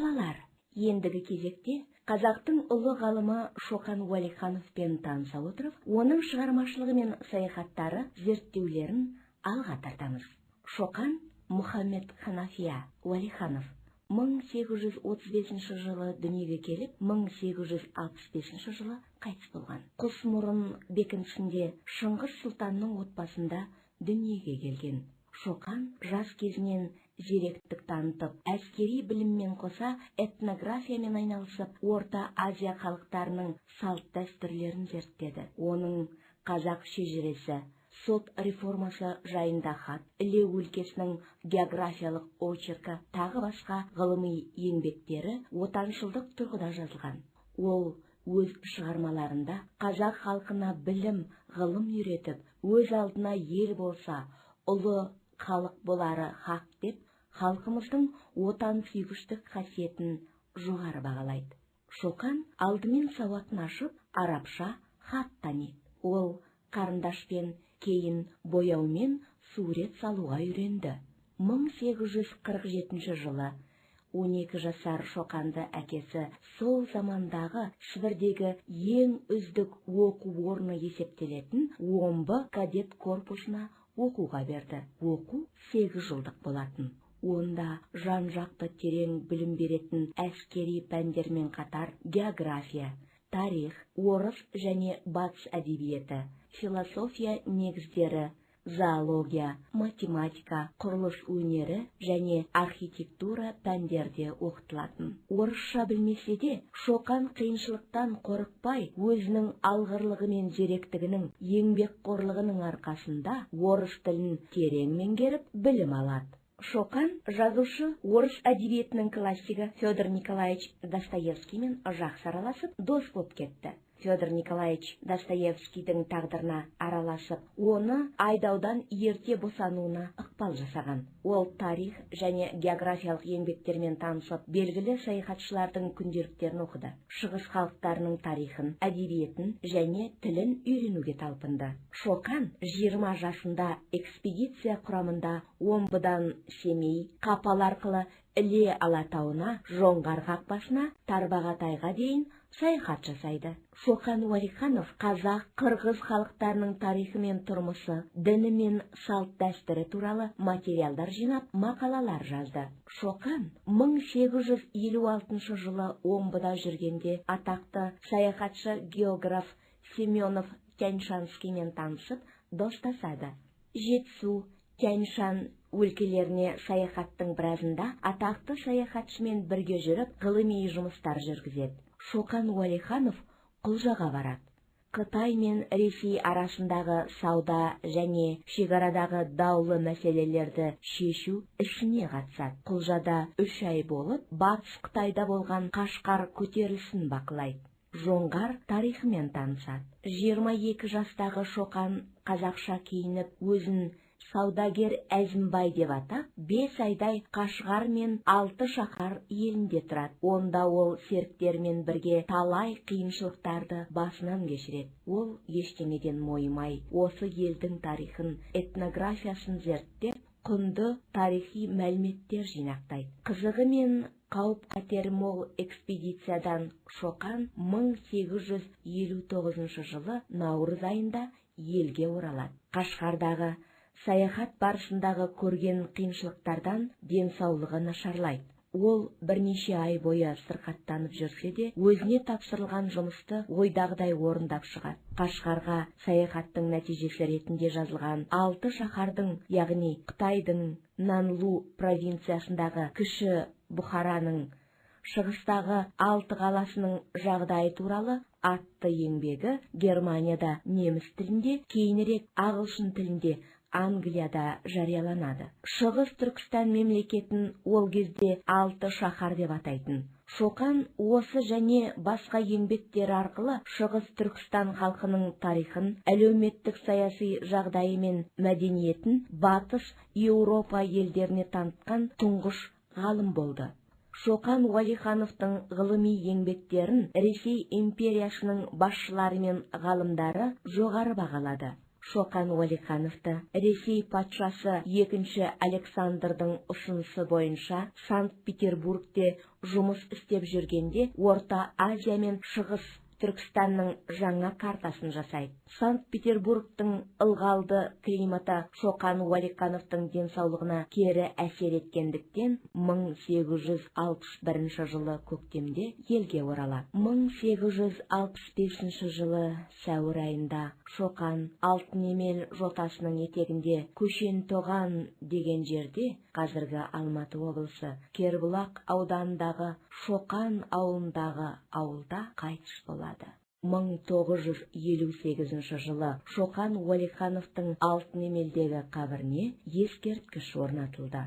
балалар, ендігі кезекте қазақтың ұлы ғалымы Шоқан Уәлихановпен таныса отырып, оның шығармашылығы мен саяхаттары, зерттеулерін алға тартамыз. Шоқан Мұхаммед Ханафия Уәлиханов 1835 жылы дүниеге келіп, 1865 жылы қайтыс болған. Құсмұрын бекінісінде Шыңғыс Сұлтанның отбасында дүниеге келген. Шоқан жас кезінен зеректік танытып, әскери біліммен қоса этнографиямен айналысып, Орта Азия халықтарының салт дәстүрлерін зерттеді. Оның қазақ шежіресі, сот реформасы жайында хат, Іле өлкесінің географиялық очеркі, тағы басқа ғылыми еңбектері отаншылдық тұрғыда жазылған. Ол өз шығармаларында қазақ халқына білім, ғылым үйретіп, өз алдына ел болса, ұлы халық болары хақ деп, халқымыздың отан сүйгіштік қасиетін жоғары бағалайды. Шоқан алдымен сауатын ашып, арабша хат таниды. Ол қарындашпен, кейін бояумен сурет салуға үйренді. 1847 жылы 12 жасар Шоқанды әкесі сол замандағы Сібірдегі ең үздік оқу орны есептелетін Омбы кадет корпусына оқуға берді. Оқу 8 жылдық болатын. Онда жан-жақты терең білім беретін әскери пәндермен қатар география, тарих, орыс және батыс әдебиеті, философия негіздері, зоология, математика, құрылыс өнері және архитектура пәндерде оқытылатын. Орысша білмесе де, Шоқан қиыншылықтан қорықпай, өзінің алғырлығы мен зеректігінің, еңбекқорлығының арқасында орыс тілін терең меңгеріп, білім алады. Шоқан жазушы орыс әдебиетінің классигі Федор Николаевич Достоевскиймен жақсы араласып, дос болып кетті. Федор Николаевич Достоевскийдің тағдырына араласып, оны айдаудан ерте босануына ықпал жасаған. Ол тарих және географиялық еңбектермен танысып, белгілі саяхатшылардың күнделіктерін оқыды. Шығыс халықтарының тарихын, әдебиетін және тілін үйренуге талпынды. Шоқан 20 жасында экспедиция құрамында Омбыдан Семей, Қапал арқылы Іле Алатауына, Жоңғар қақпасына, Тарбағатайға дейін саяхат жасайды. Шоқан Уәлиханов қазақ, қырғыз халықтарының тарихы мен тұрмысы, діні мен салт дәстүрі туралы материалдар жинап, мақалалар жазды. Шоқан 1856 жылы Омбыда жүргенде атақты саяхатшы географ Семенов Тянь-Шанскиймен танысып, достасады. Жетісу, Тянь-Шан өлкелеріне саяхаттың біразында атақты саяхатшымен бірге жүріп, ғылыми жұмыстар жүргізеді. Шоқан Уәлиханов Құлжаға барады. Қытай мен Ресей арасындағы сауда және шекарадағы даулы мәселелерді шешу ісіне қатысады. Құлжада 3 ай болып, батыс Қытайда болған Қашқар көтерілісін бақылайды. Жоңғар тарихымен танысады. 22 жастағы Шоқан қазақша киініп, өзін саудагер Әзімбай деп атап, 5 айдай Қашғар мен 6 шаһар елінде тұрады. Онда ол серіктермен бірге талай қиыншылықтарды басынан кешіреді. Ол ештеңеден мойымай, осы елдің тарихын, этнографиясын зерттеп, құнды тарихи мәліметтер жинақтайды. Қызығы мен қауіп-қатері мол экспедициядан Шоқан 1859 жылы наурыз айында елге оралады. Қашғардағы саяхат барысындағы көрген қиыншылықтардан денсаулығы нашарлайды. Ол бірнеше ай бойы сырқаттанып жүрсе де, өзіне тапсырылған жұмысты ойдағыдай орындап шығады. Қашғарға саяхаттың нәтижесі ретінде жазылған 6 шаһардың, яғни Қытайдың Нанлу провинциясындағы Кіші Бұхараның, шығыстағы 6 қаласының жағдайы туралы атты еңбегі Германияда неміс тілінде, кейінірек ағылшын тілінде Англияда жарияланады. Шығыс Түркістан мемлекетін ол кезде 6 шаһар деп атайтын. Шоқан осы және басқа еңбектері арқылы Шығыс Түркістан халқының тарихын, әлеуметтік саяси жағдайы мен мәдениетін батыс Еуропа елдеріне танытқан тұңғыш ғалым болды. Шоқан Уәлихановтың ғылыми еңбектерін Ресей империясының басшылары мен ғалымдары жоғары бағалады. Шоқан Уәлихановты Ресей патшасы 2 Александрдың ұсынысы бойынша Санкт-Петербургте жұмыс істеп жүргенде Орта Азия мен Шығыс Түркістанның жаңа картасын жасайды. Санкт-Петербургтың ылғалды климаты Шоқан Уәлихановтың денсаулығына кері әсер еткендіктен 1861 жылы көктемде елге оралады. 1865 жылы сәуір айында Шоқан Алтынемел жотасының етегінде Көшен-Тоған деген жерде, қазіргі Алматы облысы, Кербұлақ ауданындағы Шоқан ауылындағы ауылда қайтыс болады. 1958 жылы Шоқан Уәлихановтың Алтынемелдегі қабіріне ескерткіш орнатылды.